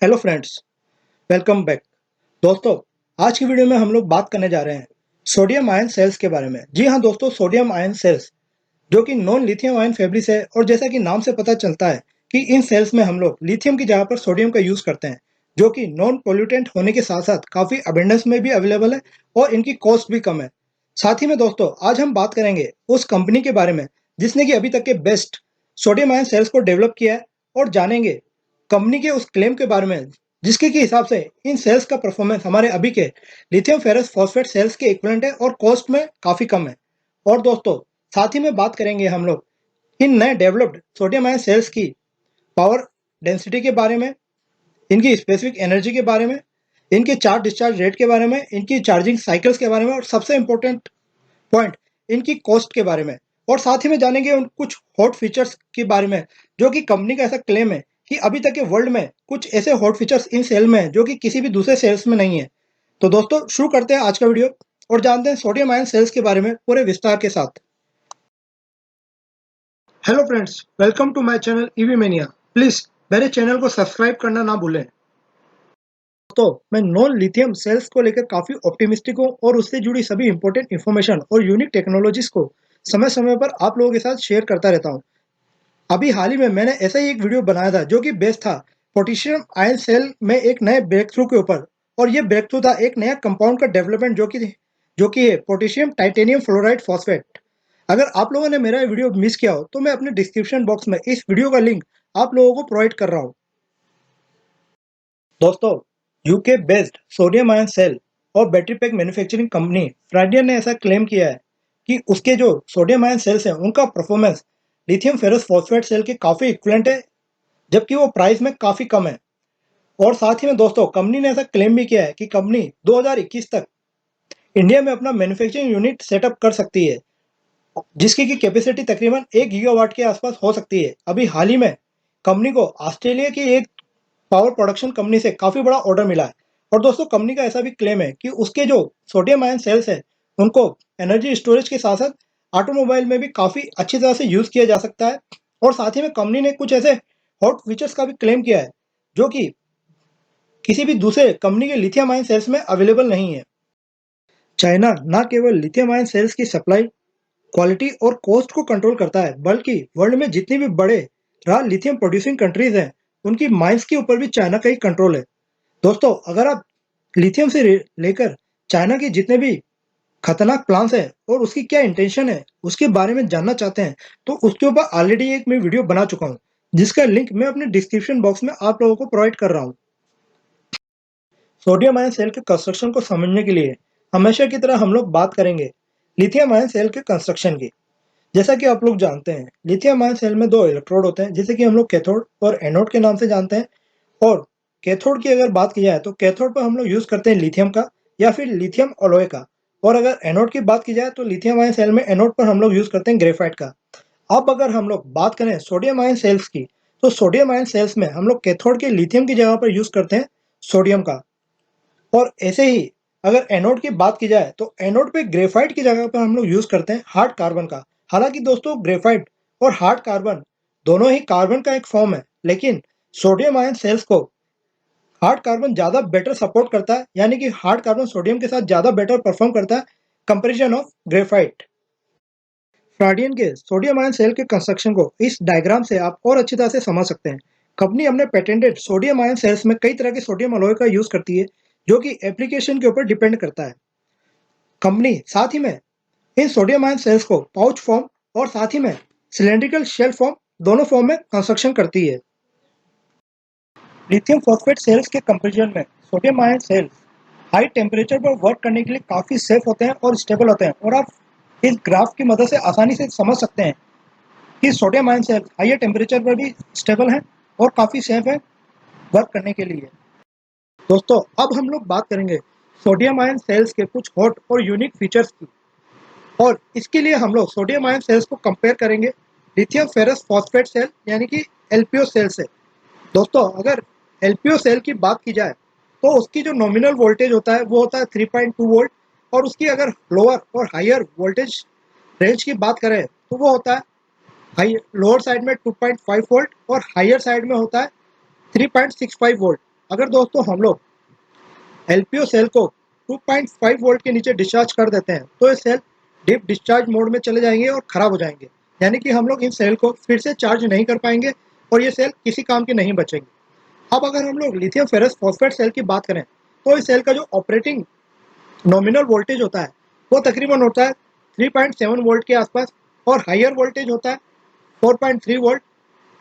Hello friends, welcome back. दोस्तों, आज की वीडियो में हम लोग बात करने जा रहे हैं सोडियम आयन सेल्स के बारे में। जी हाँ दोस्तों, सोडियम आयन सेल्स जो कि नॉन लिथियम आयन फैब्रिक्स है, और जैसा कि नाम से पता चलता है कि इन सेल्स में हम लोग लिथियम की जगह पर सोडियम का यूज करते हैं, जो कि नॉन पोल्यूटेंट होने के साथ साथ काफी अबेंडेंस में भी अवेलेबल है और इनकी कॉस्ट भी कम है। साथ ही में दोस्तों, आज हम बात करेंगे उस कंपनी के बारे में जिसने कि अभी तक के बेस्ट सोडियम आयन सेल्स को डेवलप किया है, और जानेंगे कंपनी के उस क्लेम के बारे में जिसके के हिसाब से इन सेल्स का परफॉर्मेंस हमारे अभी के लिथियम फेरस फॉस्फेट सेल्स के इक्विवेलेंट है और कॉस्ट में काफी कम है। और दोस्तों, साथ ही में बात करेंगे हम लोग इन नए डेवलप्ड सोडियम आयन सेल्स की पावर डेंसिटी के बारे में, इनकी स्पेसिफिक एनर्जी के बारे में, इनके चार्ज डिस्चार्ज रेट के बारे में, इनकी चार्जिंग साइकिल्स के बारे में, और सबसे इंपॉर्टेंट पॉइंट इनकी कॉस्ट के बारे में। और साथ ही में जानेंगे उन कुछ हॉट फीचर्स के बारे में जो कि कंपनी का ऐसा क्लेम है कि अभी तक के वर्ल्ड में कुछ ऐसे हॉट फीचर्स इन सेल में हैं जो कि किसी भी दूसरे सेल्स में नहीं है। तो दोस्तों, शुरू करते हैं आज का वीडियो और जानते हैं सोडियम आयन सेल्स के बारे में पूरे विस्तार के साथ। Hello friends, welcome to my channel EV mania. Please मेरे चैनल को सब्सक्राइब करना ना भूलें। तो मैं नॉन लिथियम सेल्स को लेकर काफी ऑप्टिमिस्टिक हूँ और उससे जुड़ी सभी इंपॉर्टेंट इन्फॉर्मेशन और यूनिक टेक्नोलॉजीज को समय समय पर आप लोगों के साथ शेयर करता रहता हूँ। अभी हाल ही में मैंने ऐसा ही एक वीडियो बनाया था जो कि बेस्ड था पोटेशियम आयन सेल में एक नए ब्रेक थ्रू के ऊपर, और ये ब्रेक थ्रू था एक नया कंपाउंड का डेवलपमेंट जो कि है पोटेशियम टाइटेनियम फ्लोराइड फॉस्फेट। अगर आप लोगों ने मेरा ये वीडियो मिस किया हो तो मैं अपने डिस्क्रिप्शन बॉक्स में इस वीडियो का लिंक आप लोगों को प्रोवाइड कर रहा हूँ। दोस्तों, UK based sodium ion cell और battery pack manufacturing company Faradion ने ऐसा क्लेम किया है कि उसके जो सोडियम आयन सेल्स हैं उनका performance lithium ferrous phosphate cell के काफी इक्विवेलेंट है, जबकि वो प्राइस में काफी कम है। और साथ ही में दोस्तों, कंपनी ने ऐसा क्लेम भी किया है कि कंपनी 2021 तक इंडिया में अपना मैन्युफैक्चरिंग यूनिट सेटअप कर सकती है, जिसकी की कैपेसिटी तकरीबन 1 गीगावाट के आसपास हो सकती है। अभी हाल ही में कंपनी को ऑस्ट्रेलिया की एक पावर प्रोडक्शन कंपनी से काफी बड़ा ऑर्डर मिला है। और दोस्तों, कंपनी का ऐसा भी क्लेम है कि उसके जो सोडियम आयन सेल्स है उनको एनर्जी स्टोरेज के साथ साथ ऑटोमोबाइल में भी काफी अच्छी तरह से यूज किया जा सकता है। और साथ ही में कंपनी ने कुछ ऐसे हॉट फीचर्स का भी क्लेम किया है जो कि किसी भी दूसरे कंपनी के लिथियम आयन सेल्स में अवेलेबल नहीं है। चाइना न केवल लिथियम आयन सेल्स की सप्लाई, क्वालिटी और कॉस्ट को कंट्रोल करता है, बल्कि वर्ल्ड में जितनी भी बड़े रहा लिथियम प्रोड्यूसिंग कंट्रीज हैं उनकी माइंस के ऊपर भी चाइना का ही कंट्रोल है। दोस्तों, अगर आप लिथियम से लेकर चाइना के जितने भी खतरनाक प्लान्स हैं और उसकी क्या इंटेंशन है उसके बारे में जानना चाहते हैं, तो उसके ऊपर ऑलरेडी एक मैं वीडियो बना चुका हूँ, जिसका लिंक मैं अपने डिस्क्रिप्शन बॉक्स में आप लोगों को प्रोवाइड कर रहा हूँ। सोडियम आयन सेल के कंस्ट्रक्शन को समझने के लिए हमेशा की तरह हम लोग बात करेंगे लिथियम आयन सेल के कंस्ट्रक्शन की। जैसा कि आप लोग जानते हैं, लिथियम आयन सेल में दो इलेक्ट्रोड होते हैं, जिसे कि हम लोग कैथोड और एनोड के नाम से जानते हैं। और कैथोड की अगर बात की जाए तो कैथोड पर हम लोग यूज करते हैं लिथियम का या फिर लिथियम अलॉय का। और अगर एनोड की बात की जाए तो लिथियम आयन सेल में एनोड पर हम लोग यूज करते हैं ग्रेफाइट का। अब अगर हम लोग बात करें सोडियम आयन सेल्स की, तो सोडियम आयन सेल्स में हम लोग कैथोड के लिथियम की जगह पर यूज करते हैं सोडियम का। और ऐसे ही अगर एनोड की बात की जाए तो एनोड पे ग्रेफाइट की जगह पर हम लोग यूज करते हैं हार्ड कार्बन का। हालांकि दोस्तों, ग्रेफाइट और हार्ड कार्बन दोनों ही कार्बन का एक फॉर्म है, लेकिन सोडियम आयन सेल्स को हार्ड कार्बन ज्यादा बेटर सपोर्ट करता है, यानी कि हार्ड कार्बन सोडियम के साथ ज्यादा बेटर परफॉर्म करता है कंपेरिजन ऑफ ग्रेफाइट। फ्राडियन के सोडियम आयन सेल के कंस्ट्रक्शन को इस डायग्राम से आप और अच्छी तरह से समझ सकते हैं। कंपनी अपने पेटेंटेड सोडियम आयन सेल्स में कई तरह के सोडियम अलॉय का यूज करती है, जो कि एप्लीकेशन के ऊपर डिपेंड करता है। कंपनी साथ ही में इन सोडियम आयन सेल्स को पाउच फॉर्म और साथ ही में सिलेंड्रिकल शेल फॉर्म, दोनों फॉर्म में कंस्ट्रक्शन करती है। लिथियम फॉस्फेट सेल्स के कंपैरिजन में sodium ion cells high temperature पर वर्क करने के लिए काफी सेफ होते हैं और स्टेबल होते हैं। और आप इस ग्राफ की मदद से आसानी से समझ सकते हैं कि sodium ion cells high temperature पर भी स्टेबल हैं और काफी सेफ है वर्क करने के लिए। दोस्तों, अब हम लोग बात करेंगे सोडियम आयन सेल्स के कुछ हॉट और यूनिक फीचर्स की। और इसके लिए हम लोग सोडियम आयन सेल्स को कंपेयर करेंगे लिथियम फेरस फॉस्फेट सेल यानी कि एलपीओ सेल से। दोस्तों, अगर एलपीओ सेल की बात की जाए तो उसकी जो नॉमिनल वोल्टेज होता है वो होता है 3.2 वोल्ट। और उसकी अगर लोअर और हायर वोल्टेज रेंज की बात करें तो वो होता है लोअर साइड में 2.5 वोल्ट और हायर साइड में होता है 3.65 वोल्ट। अगर दोस्तों हम लोग एलपीओ सेल को 2.5 वोल्ट के नीचे डिस्चार्ज कर देते हैं तो ये सेल डीप डिस्चार्ज मोड में चले जाएंगे और खराब हो जाएंगे, यानी कि हम लोग इन सेल को फिर से चार्ज नहीं कर पाएंगे और ये सेल किसी काम के नहीं बचेंगे। अब अगर हम लोग लिथियम फेरस फॉस्फेट सेल की बात करें तो इस सेल का जो ऑपरेटिंग नॉमिनल वोल्टेज होता है वो तकरीबन होता है 3.7 वोल्ट के आसपास और हायर वोल्टेज होता है 4.3 वोल्ट।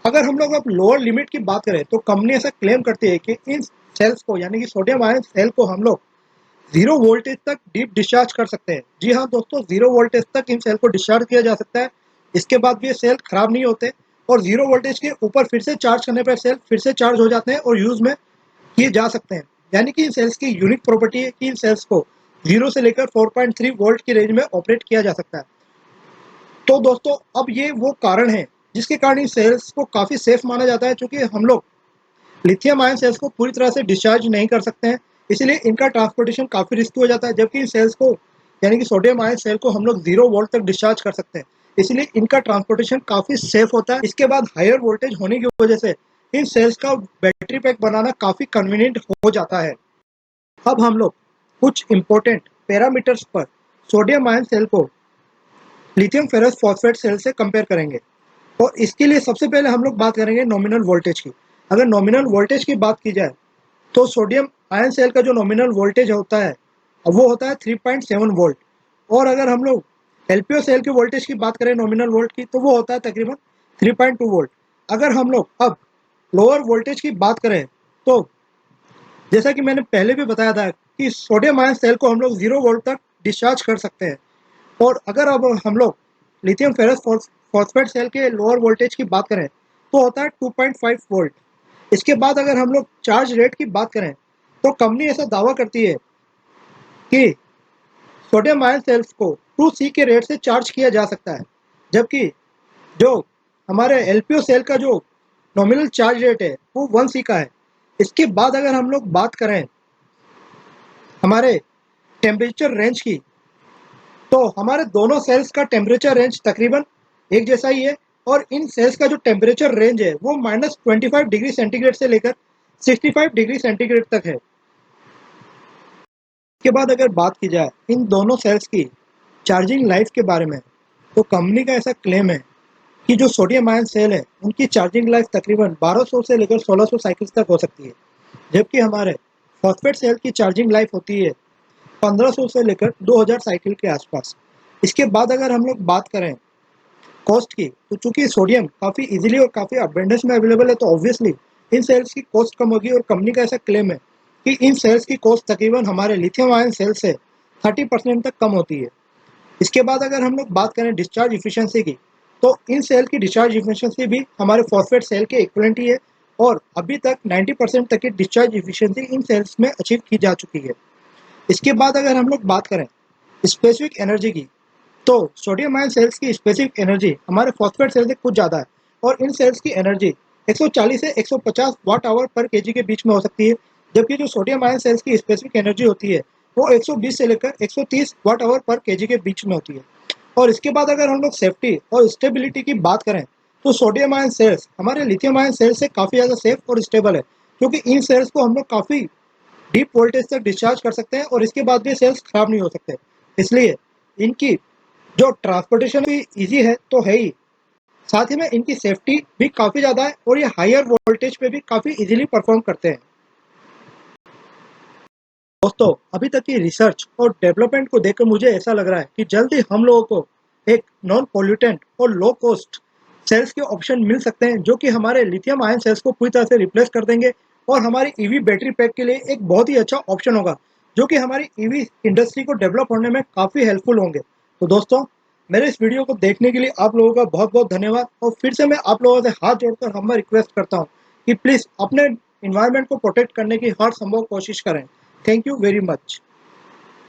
अगर हम लोग अब लोअर लिमिट की बात करें तो कंपनी ऐसा क्लेम करती है कि इन सेल्स को यानी कि सोडियम आयन सेल को हम लोग 0 वोल्टेज तक डीप डिस्चार्ज कर सकते हैं। जी हाँ दोस्तों, 0 वोल्टेज तक इन सेल को डिस्चार्ज किया जा सकता है। इसके बाद भी ये सेल खराब नहीं होते और 0 वोल्टेज के ऊपर फिर से चार्ज करने पर सेल फिर से चार्ज हो जाते हैं और यूज में किए जा सकते हैं। यानी कि इन सेल्स की यूनिक प्रॉपर्टी है कि इन सेल्स को 0 से लेकर 4.3 वोल्ट की रेंज में ऑपरेट किया जा सकता है। तो दोस्तों अब ये वो कारण है जिसके कारण इन सेल्स को काफ़ी सेफ माना जाता है, क्योंकि हम लोग लिथियम आयन सेल्स को पूरी तरह से डिस्चार्ज नहीं कर सकते हैं, इसलिए इनका ट्रांसपोर्टेशन काफ़ी रिस्की हो जाता है। जबकि इन सेल्स को यानी कि सोडियम आयन सेल को हम लोग 0 वोल्ट तक डिस्चार्ज कर सकते हैं, इसलिए इनका ट्रांसपोर्टेशन काफ़ी सेफ होता है। इसके बाद हायर वोल्टेज होने की वजह से इन सेल्स का बैटरी पैक बनाना काफ़ी कन्वीनियंट हो जाता है। अब हम लोग कुछ इंपॉर्टेंट पैरामीटर्स पर सोडियम आयन सेल को लिथियम फेरस फॉस्फेट सेल से कंपेयर करेंगे और इसके लिए सबसे पहले हम लोग बात करेंगे नॉमिनल वोल्टेज की। अगर नॉमिनल वोल्टेज की बात की जाए तो सोडियम आयन सेल का जो नॉमिनल वोल्टेज होता है वो होता है 3.7 वोल्ट और अगर हम लोग एलपीओ सेल के वोल्टेज की बात करें नॉमिनल वोल्ट की तो वो होता है तकरीबन 3.2 वोल्ट। अगर हम लोग अब लोअर वोल्टेज की बात करें तो जैसा कि मैंने पहले भी बताया था कि सोडियम आयन सेल को हम लोग 0 वोल्ट तक डिस्चार्ज कर सकते हैं और अगर अब हम लोग लिथियम फेरस फॉस्फेट सेल के लोअर वोल्टेज की बात करें तो होता है 2.5 वोल्ट। इसके बाद अगर हम लोग चार्ज रेट की बात करें तो कंपनी ऐसा दावा करती है कि सोडियम आयन सेल्स को 2C के रेट से चार्ज किया जा सकता है, जबकि जो हमारे एलपीओ सेल का जो नॉमिनल चार्ज रेट है वो 1C का है। इसके बाद अगर हम लोग बात करें हमारे टेम्परेचर रेंज की तो हमारे दोनों सेल्स का टेम्परेचर रेंज तकरीबन एक जैसा ही है और इन सेल्स का जो टेम्परेचर रेंज है वो -25 डिग्री सेंटीग्रेड से लेकर 65 डिग्री सेंटीग्रेड तक है। इसके बाद अगर बात की जाए इन दोनों सेल्स की चार्जिंग लाइफ के बारे में तो कंपनी का ऐसा क्लेम है कि जो सोडियम आयन सेल है उनकी चार्जिंग लाइफ तकरीबन 1200 से लेकर 1600 साइकिल्स तक हो सकती है, जबकि हमारे फॉस्फेट सेल की चार्जिंग लाइफ होती है 1500 से लेकर 2000 साइकिल के आसपास। इसके बाद अगर हम लोग बात करें कॉस्ट की तो चूंकि सोडियम काफ़ी इजीली और काफ़ी अबेंडेंस में अवेलेबल है तो ऑब्वियसली इन सेल्स की कॉस्ट कम होगी और कंपनी का ऐसा क्लेम है कि इन सेल्स की कॉस्ट तकरीबन हमारे लिथियम आयन सेल से 30% तक कम होती है। इसके बाद अगर हम लोग बात करें डिस्चार्ज इफिशियंसी की तो इन सेल की डिस्चार्ज इफिशियंसी भी हमारे फॉस्फेट सेल के इक्वलेंट ही है और अभी तक 90% तक की डिस्चार्ज इफिशियंसी इन सेल्स में अचीव की जा चुकी है। इसके बाद अगर हम लोग बात करें स्पेसिफिक एनर्जी की तो सोडियम आयन सेल्स की स्पेसिफिक एनर्जी हमारे फॉस्फेट सेल से कुछ ज़्यादा है और इन सेल्स की एनर्जी 140 से 150 वाट आवर पर केजी के बीच में हो सकती है, जबकि जो सोडियम आयन सेल्स की स्पेसिफिक एनर्जी होती है वो 120 से लेकर 130 वाट आवर पर केजी के बीच में होती है। और इसके बाद अगर हम लोग सेफ्टी और स्टेबिलिटी की बात करें तो सोडियम आयन सेल्स हमारे लिथियम आयन सेल्स से काफ़ी ज़्यादा सेफ और स्टेबल है, क्योंकि इन सेल्स को हम लोग काफ़ी डीप वोल्टेज तक डिस्चार्ज कर सकते हैं और इसके बाद भी सेल्स खराब नहीं हो सकते। इसलिए इनकी जो ट्रांसपोर्टेशन भी इजी है तो है ही, साथ ही में इनकी सेफ्टी भी काफ़ी ज़्यादा है और ये हायर वोल्टेज पे भी काफ़ी इजीली परफॉर्म करते हैं। दोस्तों अभी तक की रिसर्च और डेवलपमेंट को देखकर मुझे ऐसा लग रहा है कि जल्द ही हम लोगों को एक नॉन पोल्यूटेंट और लो कॉस्ट सेल्स के ऑप्शन मिल सकते हैं जो कि हमारे लिथियम आयन सेल्स को पूरी तरह से रिप्लेस कर देंगे और हमारी ईवी बैटरी पैक के लिए एक बहुत ही अच्छा ऑप्शन होगा जो कि हमारी ईवी इंडस्ट्री को डेवलप होने में काफ़ी हेल्पफुल होंगे। तो दोस्तों मेरे इस वीडियो को देखने के लिए आप लोगों का बहुत बहुत धन्यवाद और फिर से मैं आप लोगों से हाथ जोड़कर हम रिक्वेस्ट करता हूँ कि प्लीज़ अपने इन्वायरमेंट को प्रोटेक्ट करने की हर संभव कोशिश करें। Thank you very much.